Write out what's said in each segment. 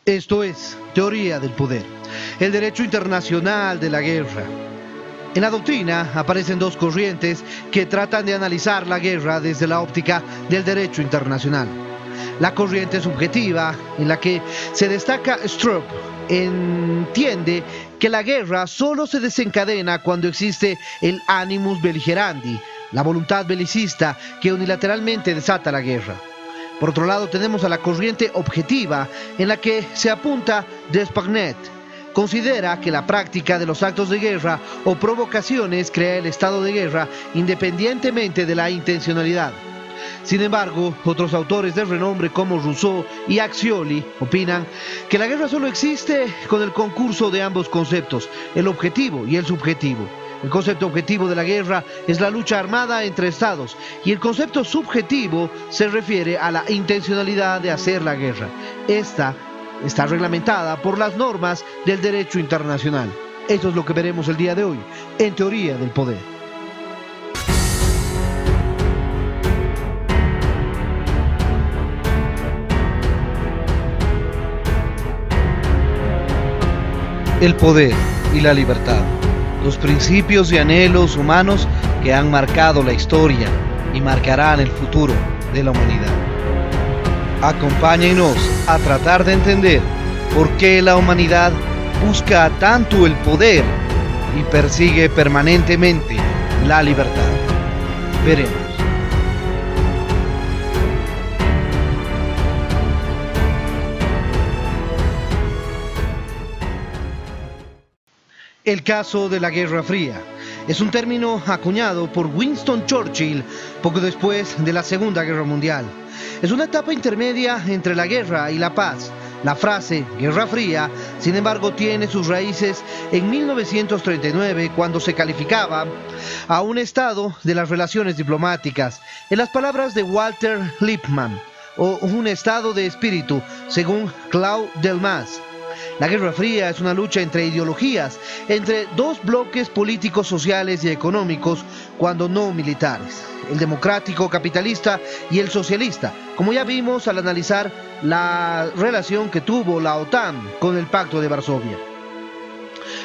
Esto es Teoría del Poder, el derecho internacional de la guerra. En la doctrina aparecen dos corrientes que tratan de analizar la guerra desde la óptica del derecho internacional. La corriente subjetiva, en la que se destaca Stroop, entiende que la guerra solo se desencadena cuando existe el animus belligerendi, la voluntad belicista que unilateralmente desata la guerra. Por otro lado, tenemos a la corriente objetiva, en la que se apunta Despagnet. Considera que la práctica de los actos de guerra o provocaciones crea el estado de guerra independientemente de la intencionalidad. Sin embargo, otros autores de renombre como Rousseau y Accioli opinan que la guerra solo existe con el concurso de ambos conceptos, el objetivo y el subjetivo. El concepto objetivo de la guerra es la lucha armada entre estados y el concepto subjetivo se refiere a la intencionalidad de hacer la guerra. Esta está reglamentada por las normas del derecho internacional. Esto es lo que veremos el día de hoy en Teoría del Poder. El poder y la libertad. Los principios y anhelos humanos que han marcado la historia y marcarán el futuro de la humanidad. Acompáñenos a tratar de entender por qué la humanidad busca tanto el poder y persigue permanentemente la libertad. Veremos. El caso de la Guerra Fría es un término acuñado por Winston Churchill poco después de la Segunda Guerra Mundial. Es una etapa intermedia entre la guerra y la paz. La frase Guerra Fría, sin embargo, tiene sus raíces en 1939, cuando se calificaba a un estado de las relaciones diplomáticas, en las palabras de Walter Lippmann, o un estado de espíritu, según Claude Delmas. La Guerra Fría es una lucha entre ideologías, entre dos bloques políticos, sociales y económicos, cuando no militares, el democrático capitalista y el socialista, como ya vimos al analizar la relación que tuvo la OTAN con el Pacto de Varsovia.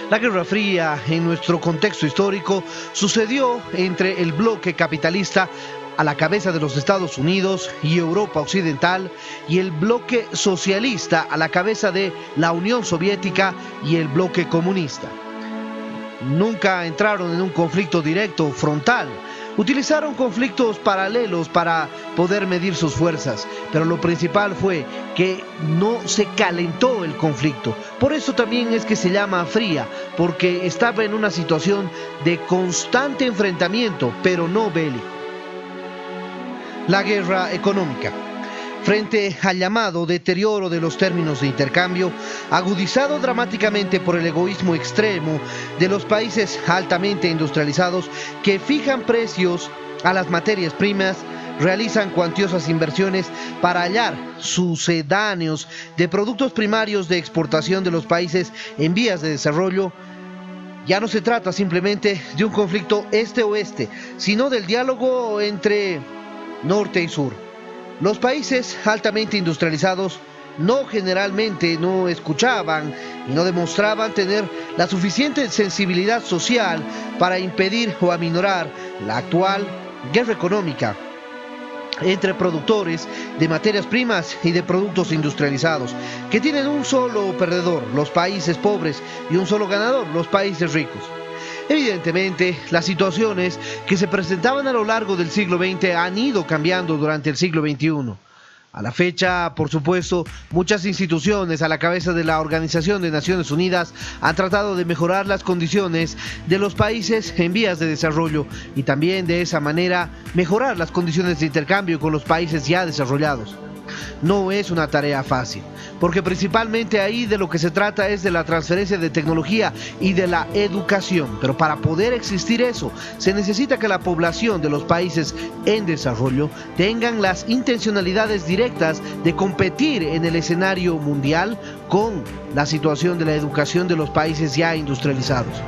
La Guerra Fría, en nuestro contexto histórico, sucedió entre el bloque capitalista a la cabeza de los Estados Unidos y Europa Occidental, y el bloque socialista a la cabeza de la Unión Soviética y el bloque comunista. Nunca entraron en un conflicto directo, frontal. Utilizaron conflictos paralelos para poder medir sus fuerzas, pero lo principal fue que no se calentó el conflicto. Por eso también es que se llama fría, porque estaba en una situación de constante enfrentamiento, pero no bélico. La guerra económica. Frente al llamado deterioro de los términos de intercambio, agudizado dramáticamente por el egoísmo extremo de los países altamente industrializados que fijan precios a las materias primas, realizan cuantiosas inversiones para hallar sucedáneos de productos primarios de exportación de los países en vías de desarrollo. Ya no se trata simplemente de un conflicto este-oeste, sino del diálogo entre norte y sur. Los países altamente industrializados generalmente no escuchaban y no demostraban tener la suficiente sensibilidad social para impedir o aminorar la actual guerra económica entre productores de materias primas y de productos industrializados, que tienen un solo perdedor, los países pobres, y un solo ganador, los países ricos. Evidentemente, las situaciones que se presentaban a lo largo del siglo XX han ido cambiando durante el siglo XXI. A la fecha, por supuesto, muchas instituciones a la cabeza de la Organización de Naciones Unidas han tratado de mejorar las condiciones de los países en vías de desarrollo y también de esa manera mejorar las condiciones de intercambio con los países ya desarrollados. No es una tarea fácil, porque principalmente ahí de lo que se trata es de la transferencia de tecnología y de la educación, pero para poder existir eso, se necesita que la población de los países en desarrollo tengan las intencionalidades directas de competir en el escenario mundial con la situación de la educación de los países ya industrializados.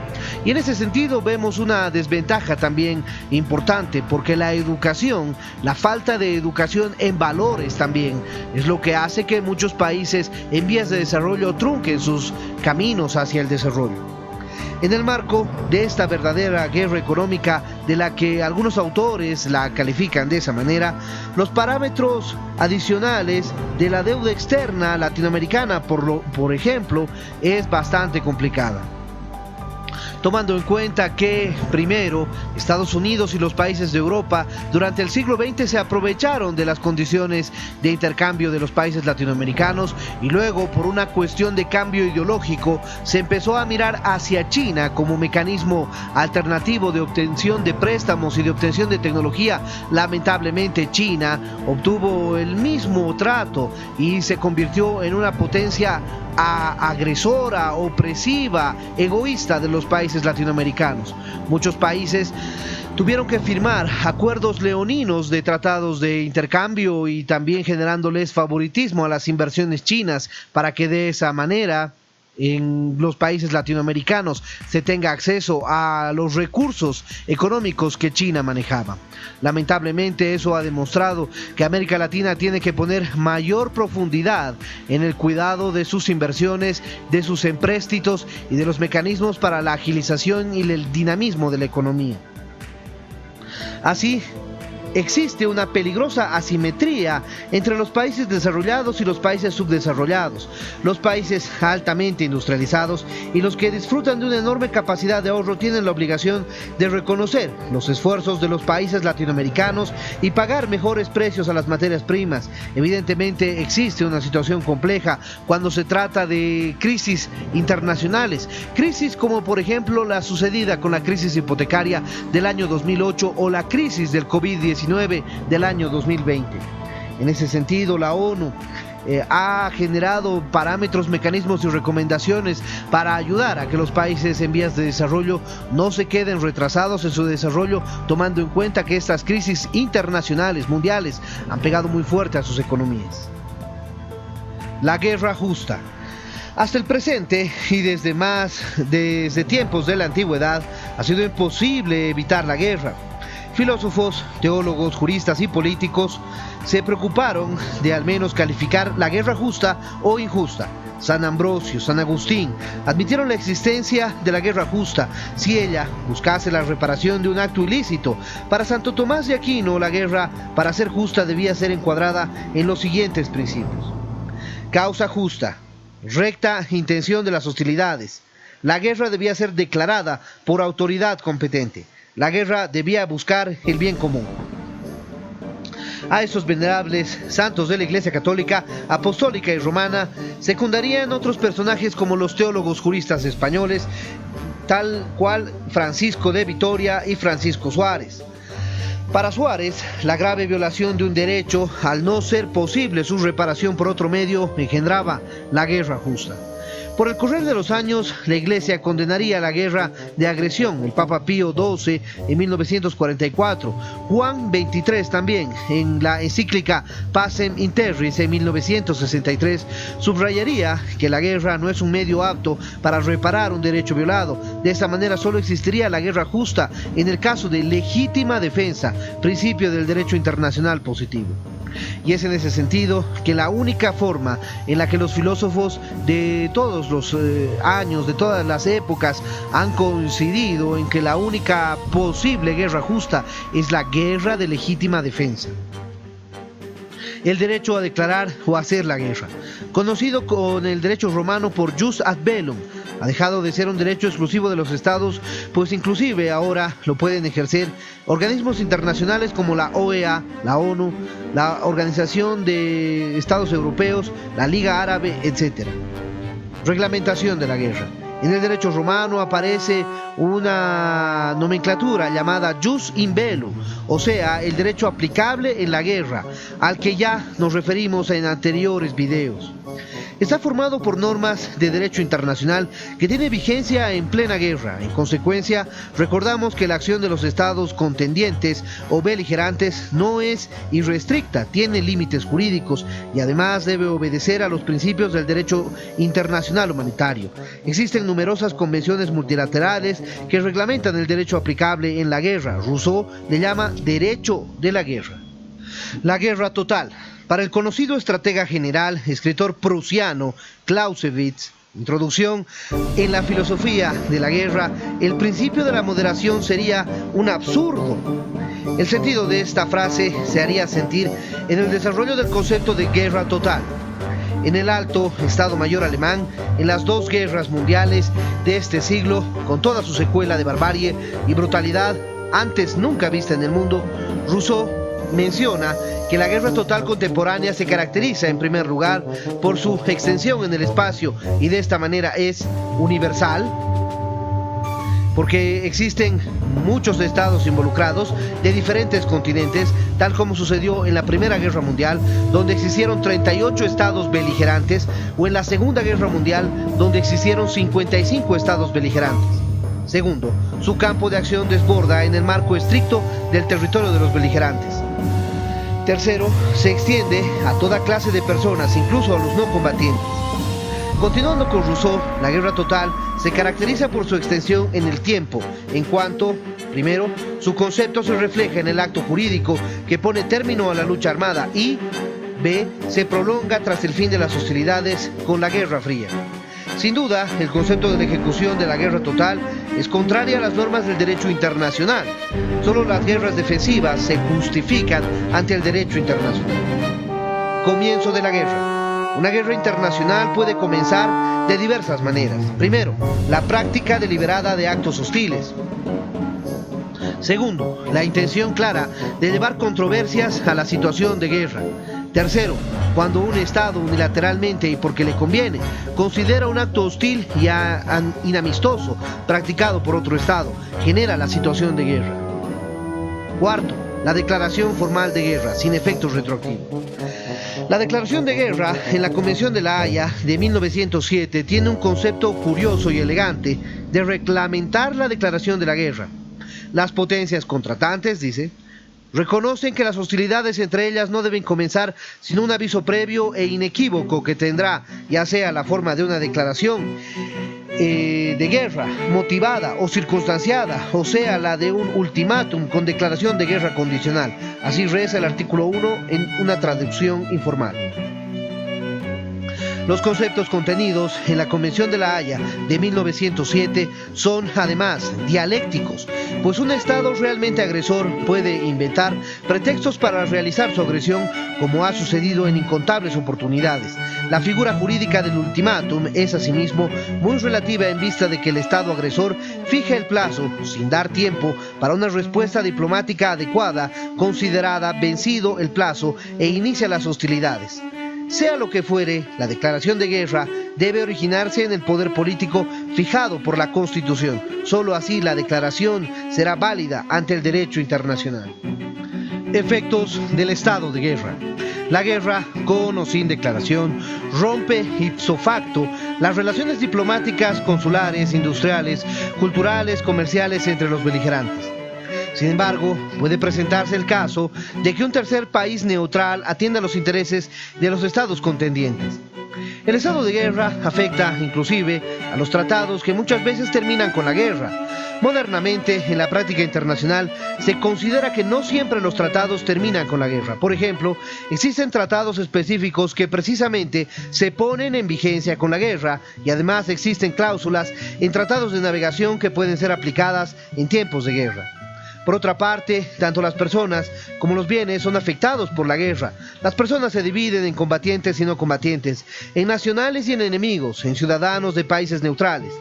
Y en ese sentido vemos una desventaja también importante, porque la educación, la falta de educación en valores también, existen es lo que hace que muchos países en vías de desarrollo trunquen sus caminos hacia el desarrollo. En el marco de esta verdadera guerra económica, de la que algunos autores la califican de esa manera, los parámetros adicionales de la deuda externa latinoamericana, por ejemplo, es bastante complicada. Tomando en cuenta que, primero, Estados Unidos y los países de Europa durante el siglo XX se aprovecharon de las condiciones de intercambio de los países latinoamericanos y luego, por una cuestión de cambio ideológico, se empezó a mirar hacia China como mecanismo alternativo de obtención de préstamos y de obtención de tecnología. Lamentablemente, China obtuvo el mismo trato y se convirtió en una potencia agresora, opresiva, egoísta de los países latinoamericanos. Muchos países tuvieron que firmar acuerdos leoninos de tratados de intercambio y también generándoles favoritismo a las inversiones chinas para que de esa manera en los países latinoamericanos se tenga acceso a los recursos económicos que China manejaba. Lamentablemente eso ha demostrado que América Latina tiene que poner mayor profundidad en el cuidado de sus inversiones, de sus empréstitos y de los mecanismos para la agilización y el dinamismo de la economía. Así, existe una peligrosa asimetría entre los países desarrollados y los países subdesarrollados, los países altamente industrializados y los que disfrutan de una enorme capacidad de ahorro tienen la obligación de reconocer los esfuerzos de los países latinoamericanos y pagar mejores precios a las materias primas. Evidentemente existe una situación compleja cuando se trata de crisis internacionales, crisis como por ejemplo la sucedida con la crisis hipotecaria del año 2008 o la crisis del COVID-19 del año 2020. En ese sentido, la ONU ha generado parámetros, mecanismos y recomendaciones para ayudar a que los países en vías de desarrollo no se queden retrasados en su desarrollo, tomando en cuenta que estas crisis internacionales, mundiales, han pegado muy fuerte a sus economías. La guerra justa. Hasta el presente y desde tiempos de la antigüedad ha sido imposible evitar la guerra. Filósofos, teólogos, juristas y políticos se preocuparon de al menos calificar la guerra justa o injusta. San Ambrosio, San Agustín admitieron la existencia de la guerra justa si ella buscase la reparación de un acto ilícito. Para Santo Tomás de Aquino, la guerra, para ser justa, debía ser encuadrada en los siguientes principios: causa justa, recta intención de las hostilidades. La guerra debía ser declarada por autoridad competente. La guerra debía buscar el bien común. A estos venerables santos de la Iglesia Católica, Apostólica y Romana secundarían otros personajes como los teólogos juristas españoles, tal cual Francisco de Vitoria y Francisco Suárez. Para Suárez, la grave violación de un derecho, al no ser posible su reparación por otro medio, engendraba la guerra justa. Por el correr de los años, la Iglesia condenaría la guerra de agresión. El Papa Pío XII en 1944, Juan XXIII también, en la encíclica Pacem in Terris en 1963, subrayaría que la guerra no es un medio apto para reparar un derecho violado. De esa manera solo existiría la guerra justa en el caso de legítima defensa, principio del derecho internacional positivo. Y es en ese sentido que la única forma en la que los filósofos de todos los años, de todas las épocas, han coincidido en que la única posible guerra justa es la guerra de legítima defensa. El derecho a declarar o hacer la guerra, conocido con el derecho romano por jus ad bellum, ha dejado de ser un derecho exclusivo de los estados, pues inclusive ahora lo pueden ejercer organismos internacionales como la OEA, la ONU, la Organización de Estados Europeos, la Liga Árabe, etc. Reglamentación de la guerra. En el derecho romano aparece una nomenclatura llamada jus in bello, o sea, el derecho aplicable en la guerra, al que ya nos referimos en anteriores videos. Está formado por normas de derecho internacional que tiene vigencia en plena guerra. En consecuencia, recordamos que la acción de los estados contendientes o beligerantes no es irrestricta, tiene límites jurídicos y además debe obedecer a los principios del derecho internacional humanitario. Existen numerosas convenciones multilaterales que reglamentan el derecho aplicable en la guerra. Rousseau le llama derecho de la guerra. La guerra total. Para el conocido estratega general, escritor prusiano Clausewitz, introducción en la filosofía de la guerra, el principio de la moderación sería un absurdo. El sentido de esta frase se haría sentir en el desarrollo del concepto de guerra total. En el alto Estado Mayor alemán, en las dos guerras mundiales de este siglo, con toda su secuela de barbarie y brutalidad antes nunca vista en el mundo, Rousseau menciona que la guerra total contemporánea se caracteriza en primer lugar por su extensión en el espacio y de esta manera es universal, porque existen muchos estados involucrados de diferentes continentes, tal como sucedió en la Primera Guerra Mundial, donde existieron 38 estados beligerantes, o en la Segunda Guerra Mundial, donde existieron 55 estados beligerantes. Segundo, su campo de acción desborda en el marco estricto del territorio de los beligerantes. Tercero, se extiende a toda clase de personas, incluso a los no combatientes. Continuando con Rousseau, la guerra total se caracteriza por su extensión en el tiempo, en cuanto, primero, su concepto se refleja en el acto jurídico que pone término a la lucha armada y, b, se prolonga tras el fin de las hostilidades con la Guerra Fría. Sin duda, el concepto de la ejecución de la guerra total es contraria a las normas del derecho internacional. Solo las guerras defensivas se justifican ante el derecho internacional. Comienzo de la guerra. Una guerra internacional puede comenzar de diversas maneras. Primero, la práctica deliberada de actos hostiles. Segundo, la intención clara de llevar controversias a la situación de guerra. Tercero, cuando un Estado unilateralmente y porque le conviene, considera un acto hostil y inamistoso practicado por otro Estado, genera la situación de guerra. Cuarto, la declaración formal de guerra, sin efectos retroactivos. La declaración de guerra en la Convención de La Haya de 1907 tiene un concepto curioso y elegante de reglamentar la declaración de la guerra. Las potencias contratantes, dice, reconocen que las hostilidades entre ellas no deben comenzar sin un aviso previo e inequívoco que tendrá, ya sea la forma de una declaración de guerra motivada o circunstanciada, o sea la de un ultimátum con declaración de guerra condicional. Así reza el artículo 1 en una traducción informal. Los conceptos contenidos en la Convención de La Haya de 1907 son además dialécticos, pues un Estado realmente agresor puede inventar pretextos para realizar su agresión, como ha sucedido en incontables oportunidades. La figura jurídica del ultimátum es asimismo muy relativa en vista de que el Estado agresor fija el plazo, sin dar tiempo, para una respuesta diplomática adecuada, considerada vencido el plazo e inicia las hostilidades. Sea lo que fuere, la declaración de guerra debe originarse en el poder político fijado por la Constitución. Solo así la declaración será válida ante el derecho internacional. Efectos del estado de guerra. La guerra, con o sin declaración, rompe ipso facto las relaciones diplomáticas, consulares, industriales, culturales, comerciales entre los beligerantes. Sin embargo, puede presentarse el caso de que un tercer país neutral atienda los intereses de los estados contendientes. El estado de guerra afecta inclusive a los tratados que muchas veces terminan con la guerra. Modernamente, en la práctica internacional, se considera que no siempre los tratados terminan con la guerra. Por ejemplo, existen tratados específicos que precisamente se ponen en vigencia con la guerra y además existen cláusulas en tratados de navegación que pueden ser aplicadas en tiempos de guerra. Por otra parte, tanto las personas como los bienes son afectados por la guerra. Las personas se dividen en combatientes y no combatientes, en nacionales y en enemigos, en ciudadanos de países neutrales.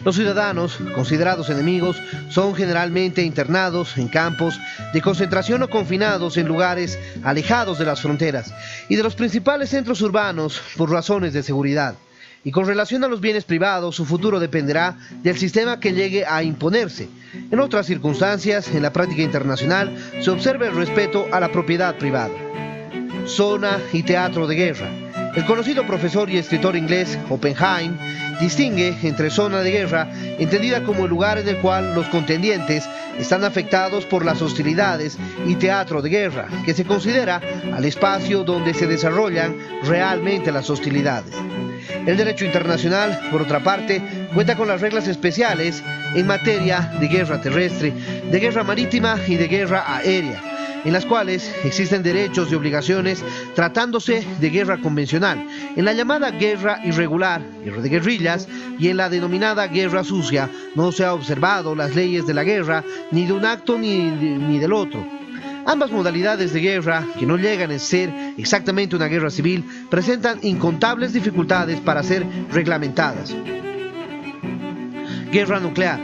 Los ciudadanos, considerados enemigos, son generalmente internados en campos de concentración o confinados en lugares alejados de las fronteras y de los principales centros urbanos por razones de seguridad. Y con relación a los bienes privados, su futuro dependerá del sistema que llegue a imponerse. En otras circunstancias, en la práctica internacional, se observa el respeto a la propiedad privada. Zona y teatro de guerra. El conocido profesor y escritor inglés Oppenheim distingue entre zona de guerra, entendida como el lugar en el cual los contendientes están afectados por las hostilidades, y teatro de guerra, que se considera al espacio donde se desarrollan realmente las hostilidades. El derecho internacional, por otra parte, cuenta con las reglas especiales en materia de guerra terrestre, de guerra marítima y de guerra aérea. en las cuales existen derechos y obligaciones tratándose de guerra convencional, en la llamada guerra irregular, guerra de guerrillas, y en la denominada guerra sucia no se ha observado las leyes de la guerra ni de un acto ni del otro. Ambas modalidades de guerra, que no llegan a ser exactamente una guerra civil, presentan incontables dificultades para ser reglamentadas. Guerra nuclear.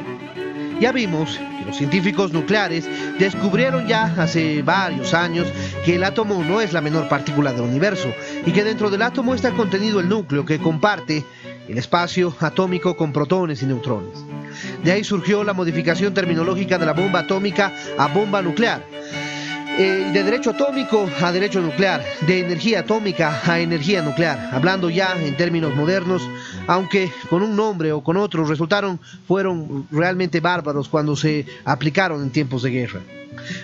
Ya vimos que los científicos nucleares descubrieron ya hace varios años que el átomo no es la menor partícula del universo y que dentro del átomo está contenido el núcleo que comparte el espacio atómico con protones y neutrones. De ahí surgió la modificación terminológica de la bomba atómica a bomba nuclear. De derecho atómico a derecho nuclear, de energía atómica a energía nuclear, hablando ya en términos modernos, aunque con un nombre o con otro fueron realmente bárbaros cuando se aplicaron en tiempos de guerra.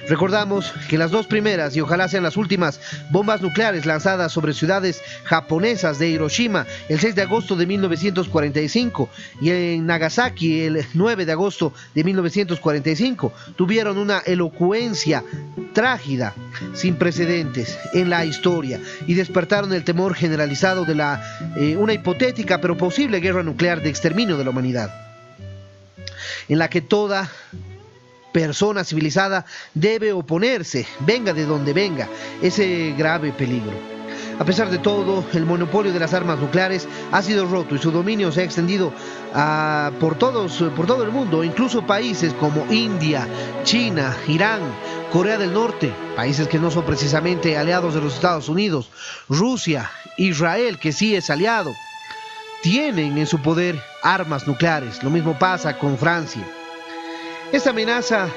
Recordamos que las dos primeras y ojalá sean las últimas bombas nucleares lanzadas sobre ciudades japonesas de Hiroshima el 6 de agosto de 1945 y en Nagasaki el 9 de agosto de 1945 tuvieron una elocuencia trágica sin precedentes en la historia y despertaron el temor generalizado de una hipotética pero posible guerra nuclear de exterminio de la humanidad, en la que toda persona civilizada debe oponerse, venga de donde venga, ese grave peligro. A pesar de todo, el monopolio de las armas nucleares ha sido roto y su dominio se ha extendido por todo el mundo, incluso países como India, China, Irán, Corea del Norte, países que no son precisamente aliados de los Estados Unidos, Rusia, Israel, que sí es aliado, tienen en su poder armas nucleares. Lo mismo pasa con Francia. Esta amenaza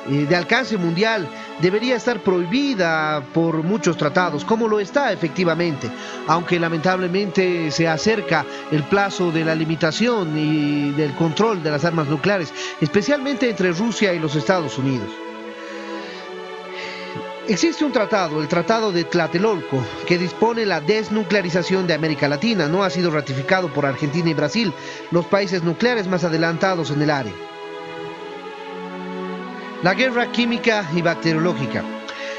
de alcance mundial debería estar prohibida por muchos tratados, como lo está efectivamente, aunque lamentablemente se acerca el plazo de la limitación y del control de las armas nucleares, especialmente entre Rusia y los Estados Unidos. Existe un tratado, el Tratado de Tlatelolco, que dispone la desnuclearización de América Latina. No ha sido ratificado por Argentina y Brasil, los países nucleares más adelantados en el área. La guerra química y bacteriológica.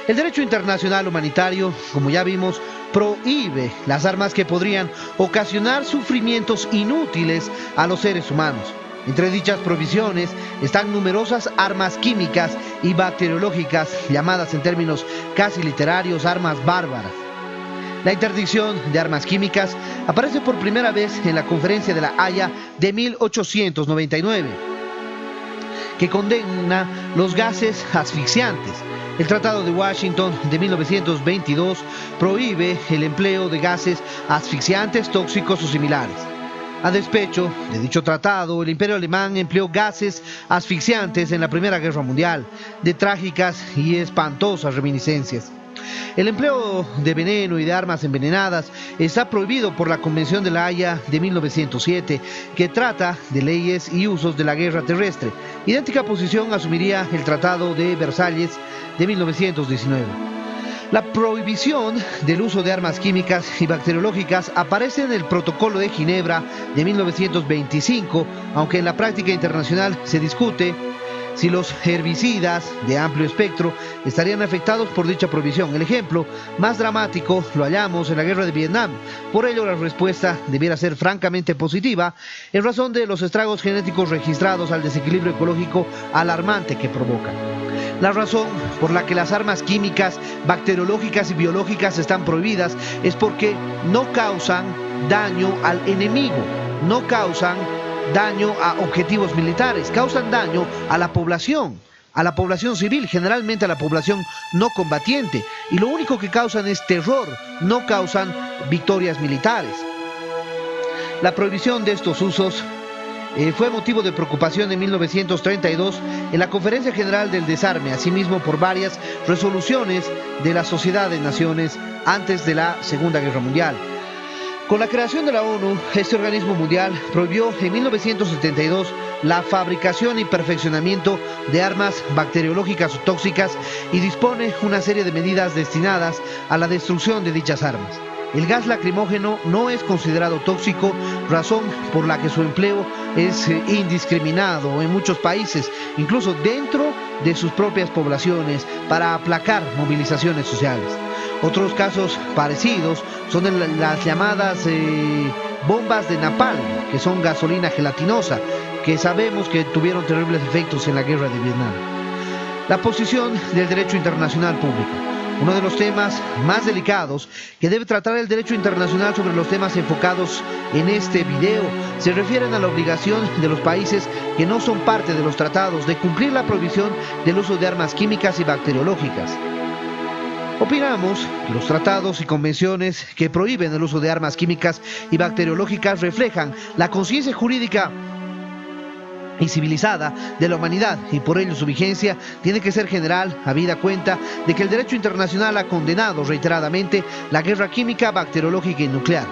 El derecho internacional humanitario, como ya vimos, prohíbe las armas que podrían ocasionar sufrimientos inútiles a los seres humanos. Entre dichas provisiones están numerosas armas químicas y bacteriológicas, llamadas en términos casi literarios armas bárbaras. La interdicción de armas químicas aparece por primera vez en la Conferencia de la Haya de 1899. Que condena los gases asfixiantes. El Tratado de Washington de 1922 prohíbe el empleo de gases asfixiantes, tóxicos o similares. A despecho de dicho tratado, el Imperio Alemán empleó gases asfixiantes en la Primera Guerra Mundial, de trágicas y espantosas reminiscencias. El empleo de veneno y de armas envenenadas está prohibido por la Convención de la Haya de 1907, que trata de leyes y usos de la guerra terrestre. Idéntica posición asumiría el Tratado de Versalles de 1919. La prohibición del uso de armas químicas y bacteriológicas aparece en el Protocolo de Ginebra de 1925, aunque en la práctica internacional se discute si los herbicidas de amplio espectro estarían afectados por dicha prohibición. El ejemplo más dramático lo hallamos en la guerra de Vietnam. Por ello, la respuesta debiera ser francamente positiva en razón de los estragos genéticos registrados al desequilibrio ecológico alarmante que provoca. La razón por la que las armas químicas, bacteriológicas y biológicas están prohibidas es porque no causan daño al enemigo, no causan daño a objetivos militares, causan daño a la población civil, generalmente a la población no combatiente, y lo único que causan es terror, no causan victorias militares. La prohibición de estos usos fue motivo de preocupación en 1932 en la Conferencia General del Desarme, asimismo por varias resoluciones de la Sociedad de Naciones antes de la Segunda Guerra Mundial. Con la creación de la ONU, este organismo mundial prohibió en 1972 la fabricación y perfeccionamiento de armas bacteriológicas o tóxicas y dispone una serie de medidas destinadas a la destrucción de dichas armas. El gas lacrimógeno no es considerado tóxico, razón por la que su empleo es indiscriminado en muchos países, incluso dentro de sus propias poblaciones para aplacar movilizaciones sociales. Otros casos parecidos son las llamadas bombas de napalm, que son gasolina gelatinosa, que sabemos que tuvieron terribles efectos en la guerra de Vietnam. La posición del derecho internacional público. Uno de los temas más delicados que debe tratar el derecho internacional sobre los temas enfocados en este video se refieren a la obligación de los países que no son parte de los tratados de cumplir la prohibición del uso de armas químicas y bacteriológicas. Opinamos que los tratados y convenciones que prohíben el uso de armas químicas y bacteriológicas reflejan la conciencia jurídica y civilizada de la humanidad, y por ello su vigencia tiene que ser general, habida cuenta de que el derecho internacional ha condenado reiteradamente la guerra química, bacteriológica y nuclear.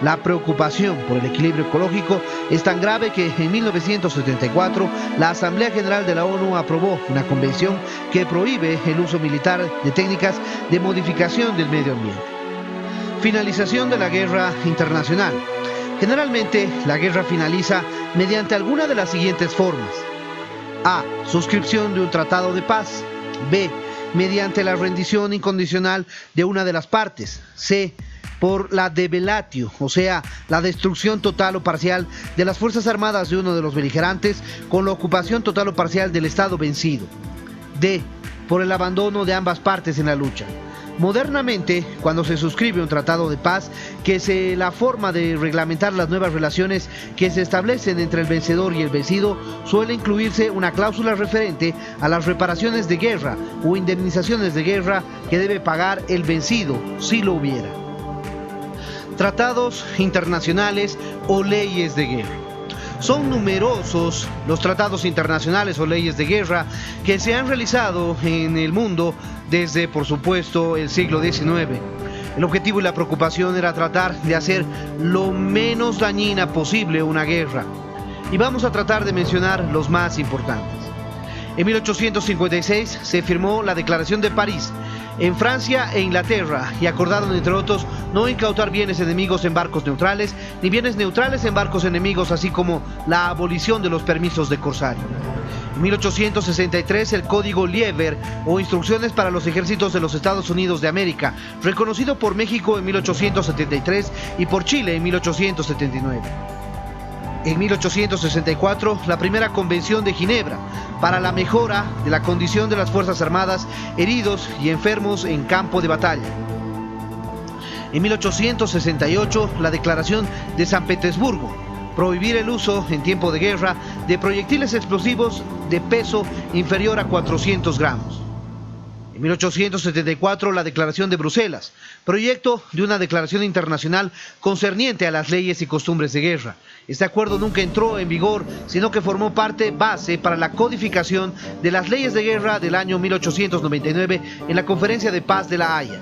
La preocupación por el equilibrio ecológico es tan grave que en 1974 la Asamblea General de la ONU aprobó una convención que prohíbe el uso militar de técnicas de modificación del medio ambiente. Finalización de la guerra internacional. Generalmente, la guerra finaliza mediante alguna de las siguientes formas. A. Suscripción de un tratado de paz. B. Mediante la rendición incondicional de una de las partes. C. Por la debelatio, o sea, la destrucción total o parcial de las fuerzas armadas de uno de los beligerantes con la ocupación total o parcial del Estado vencido. D. Por el abandono de ambas partes en la lucha. Modernamente, cuando se suscribe un tratado de paz, que es la forma de reglamentar las nuevas relaciones que se establecen entre el vencedor y el vencido, suele incluirse una cláusula referente a las reparaciones de guerra o indemnizaciones de guerra que debe pagar el vencido, si lo hubiera. Tratados internacionales o leyes de guerra. Son numerosos los tratados internacionales o leyes de guerra que se han realizado en el mundo desde, por supuesto, el siglo XIX. El objetivo y la preocupación era tratar de hacer lo menos dañina posible una guerra. Y vamos a tratar de mencionar los más importantes. En 1856 se firmó la Declaración de París en Francia e Inglaterra y acordaron, entre otros, no incautar bienes enemigos en barcos neutrales ni bienes neutrales en barcos enemigos, así como la abolición de los permisos de corsario. En 1863 el Código Lieber o Instrucciones para los Ejércitos de los Estados Unidos de América, reconocido por México en 1873 y por Chile en 1879. En 1864, la primera Convención de Ginebra para la mejora de la condición de las Fuerzas Armadas, heridos y enfermos en campo de batalla. En 1868, la Declaración de San Petersburgo, prohibir el uso en tiempo de guerra de proyectiles explosivos de peso inferior a 400 gramos. En 1874, la Declaración de Bruselas, proyecto de una declaración internacional concerniente a las leyes y costumbres de guerra. Este acuerdo nunca entró en vigor, sino que formó base para la codificación de las leyes de guerra del año 1899 en la Conferencia de Paz de La Haya.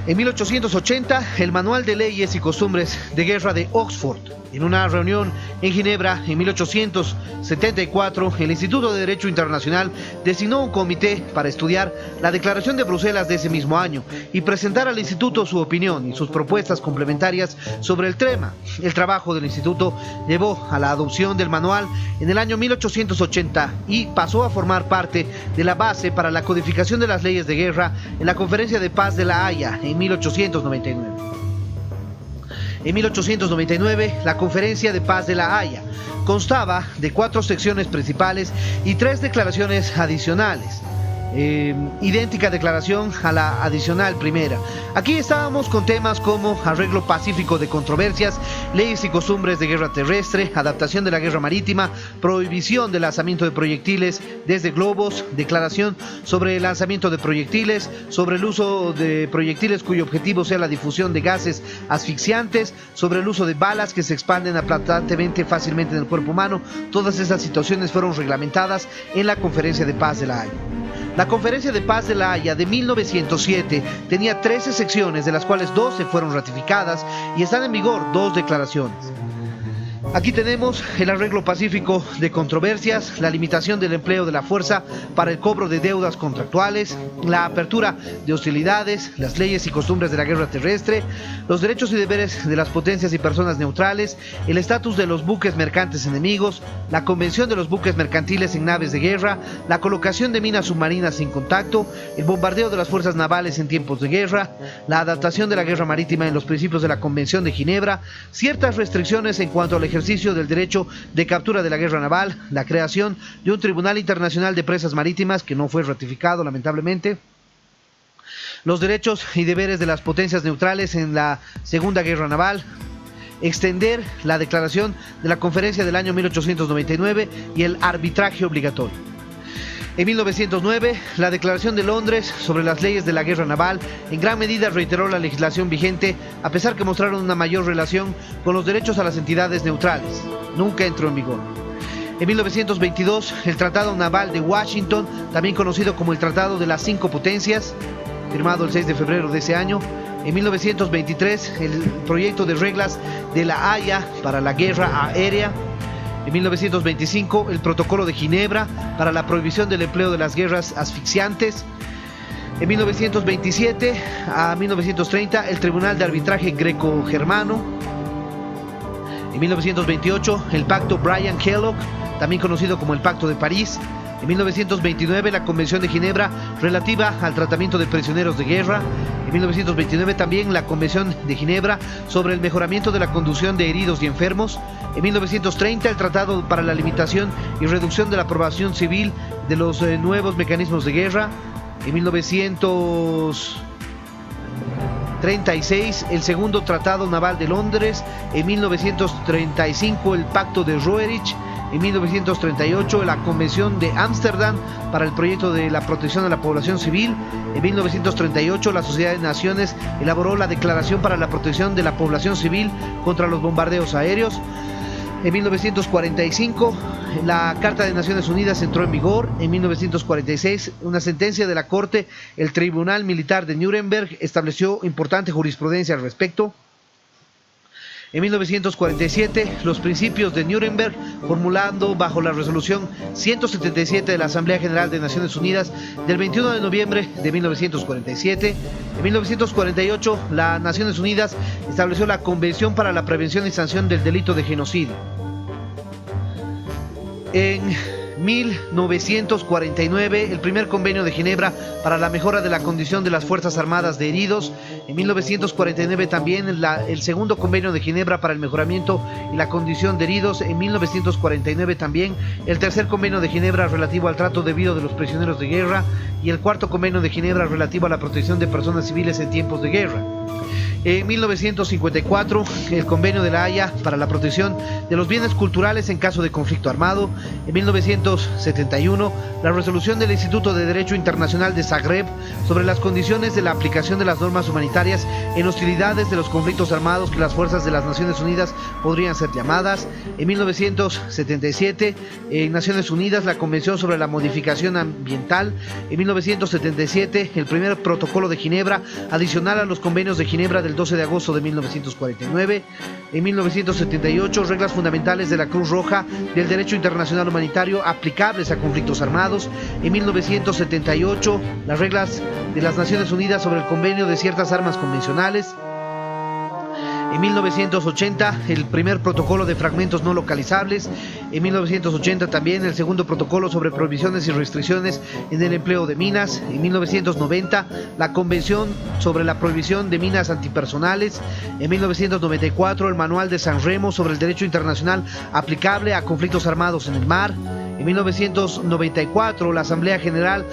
En 1880, el Manual de Leyes y Costumbres de Guerra de Oxford. En una reunión en Ginebra en 1874, el Instituto de Derecho Internacional designó un comité para estudiar la Declaración de Bruselas de ese mismo año y presentar al Instituto su opinión y sus propuestas complementarias sobre el tema. El trabajo del Instituto llevó a la adopción del manual en el año 1880 y pasó a formar parte de la base para la codificación de las leyes de guerra en la Conferencia de Paz de La Haya en 1899. En 1899, la Conferencia de Paz de La Haya constaba de 4 secciones principales y 3 declaraciones adicionales. Idéntica declaración a la adicional primera. Aquí estábamos con temas como arreglo pacífico de controversias, leyes y costumbres de guerra terrestre, adaptación de la guerra marítima, prohibición del lanzamiento de proyectiles desde globos, declaración sobre el lanzamiento de proyectiles, sobre el uso de proyectiles cuyo objetivo sea la difusión de gases asfixiantes, sobre el uso de balas que se expanden aplastantemente fácilmente en el cuerpo humano. Todas esas situaciones fueron reglamentadas en la Conferencia de Paz de La Haya. La Conferencia de Paz de La Haya de 1907 tenía 13 secciones, de las cuales 12 fueron ratificadas y están en vigor 2 declaraciones. Aquí tenemos el arreglo pacífico de controversias, la limitación del empleo de la fuerza para el cobro de deudas contractuales, la apertura de hostilidades, las leyes y costumbres de la guerra terrestre, los derechos y deberes de las potencias y personas neutrales, el estatus de los buques mercantes enemigos, la convención de los buques mercantiles en naves de guerra, la colocación de minas submarinas sin contacto, el bombardeo de las fuerzas navales en tiempos de guerra, la adaptación de la guerra marítima en los principios de la Convención de Ginebra, ciertas restricciones en cuanto al ejercicio del derecho de captura de la guerra naval, la creación de un Tribunal Internacional de Presas Marítimas que no fue ratificado lamentablemente, los derechos y deberes de las potencias neutrales en la Segunda Guerra Naval, extender la declaración de la Conferencia del año 1899 y el arbitraje obligatorio. En 1909, la Declaración de Londres sobre las leyes de la guerra naval en gran medida reiteró la legislación vigente, a pesar que mostraron una mayor relación con los derechos a las entidades neutrales. Nunca entró en vigor. En 1922, el Tratado Naval de Washington, también conocido como el Tratado de las Cinco Potencias, firmado el 6 de febrero de ese año. En 1923, el proyecto de reglas de la Haya para la guerra aérea. En 1925, el Protocolo de Ginebra para la prohibición del empleo de las guerras asfixiantes. En 1927 a 1930, el Tribunal de Arbitraje Greco-Germano. En 1928, el Pacto Bryan-Kellogg, también conocido como el Pacto de París. En 1929, la Convención de Ginebra relativa al tratamiento de prisioneros de guerra. En 1929 también la Convención de Ginebra sobre el mejoramiento de la conducción de heridos y enfermos. En 1930 el Tratado para la limitación y reducción de la aprobación civil de los nuevos mecanismos de guerra. En 1936 el segundo Tratado Naval de Londres. En 1935 el Pacto de Roerich. En 1938, la Convención de Ámsterdam para el proyecto de la protección a la población civil. En 1938, la Sociedad de Naciones elaboró la Declaración para la protección de la población civil contra los bombardeos aéreos. En 1945, la Carta de Naciones Unidas entró en vigor. En 1946, una sentencia de la Corte, el Tribunal Militar de Nuremberg, estableció importante jurisprudencia al respecto. En 1947, los principios de Nuremberg, formulando bajo la resolución 177 de la Asamblea General de Naciones Unidas del 21 de noviembre de 1947. En 1948, las Naciones Unidas estableció la Convención para la Prevención y Sanción del Delito de Genocidio. En 1949, el primer convenio de Ginebra para la mejora de la condición de las Fuerzas Armadas de heridos. En 1949 también el segundo convenio de Ginebra para el mejoramiento y la condición de heridos. En 1949 también el tercer convenio de Ginebra relativo al trato debido de los prisioneros de guerra y el cuarto convenio de Ginebra relativo a la protección de personas civiles en tiempos de guerra. En 1954, el Convenio de la Haya para la protección de los bienes culturales en caso de conflicto armado. En 1971, la resolución del Instituto de Derecho Internacional de Zagreb sobre las condiciones de la aplicación de las normas humanitarias en hostilidades de los conflictos armados que las fuerzas de las Naciones Unidas podrían ser llamadas. En 1977, en Naciones Unidas, la Convención sobre la Modificación Ambiental. En 1977, el primer Protocolo de Ginebra, adicional a los convenios de Ginebra del 12 de agosto de 1949. En 1978, reglas fundamentales de la Cruz Roja del derecho internacional humanitario aplicables a conflictos armados. En 1978, las reglas de las Naciones Unidas sobre el convenio de ciertas armas convencionales. En 1980, el primer protocolo de fragmentos no localizables. En 1980 también el segundo protocolo sobre prohibiciones y restricciones en el empleo de minas. En 1990, la Convención sobre la prohibición de minas antipersonales. En 1994, el Manual de San Remo sobre el derecho internacional aplicable a conflictos armados en el mar. En 1994, la Asamblea General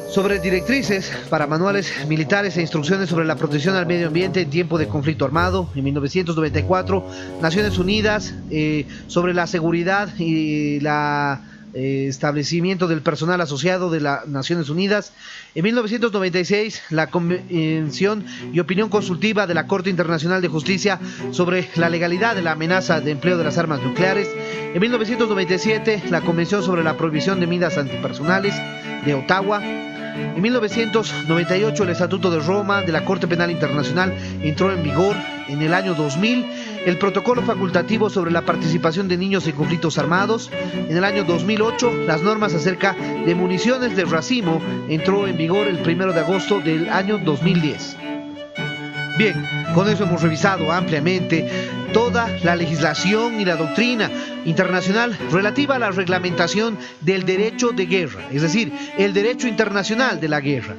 sobre directrices para manuales militares e instrucciones sobre la protección al medio ambiente en tiempo de conflicto armado. En 1994, Naciones Unidas sobre la seguridad y el establecimiento del personal asociado de las Naciones Unidas. En 1996, la Convención y Opinión Consultiva de la Corte Internacional de Justicia sobre la legalidad de la amenaza de empleo de las armas nucleares. En 1997, la Convención sobre la prohibición de minas antipersonales de Ottawa. En 1998, el Estatuto de Roma de la Corte Penal Internacional entró en vigor. En el año 2000, el protocolo facultativo sobre la participación de niños en conflictos armados. En el año 2008, las normas acerca de municiones de racimo entró en vigor el 1 de agosto del año 2010. Bien, con eso hemos revisado ampliamente toda la legislación y la doctrina internacional relativa a la reglamentación del derecho de guerra, es decir, el derecho internacional de la guerra.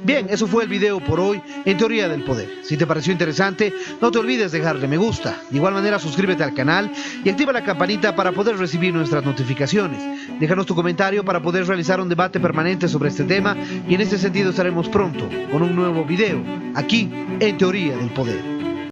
Bien, eso fue el video por hoy en Teoría del Poder. Si te pareció interesante, no te olvides dejarle me gusta. De igual manera, suscríbete al canal y activa la campanita para poder recibir nuestras notificaciones. Déjanos tu comentario para poder realizar un debate permanente sobre este tema y en este sentido estaremos pronto con un nuevo video aquí en Teoría del Poder.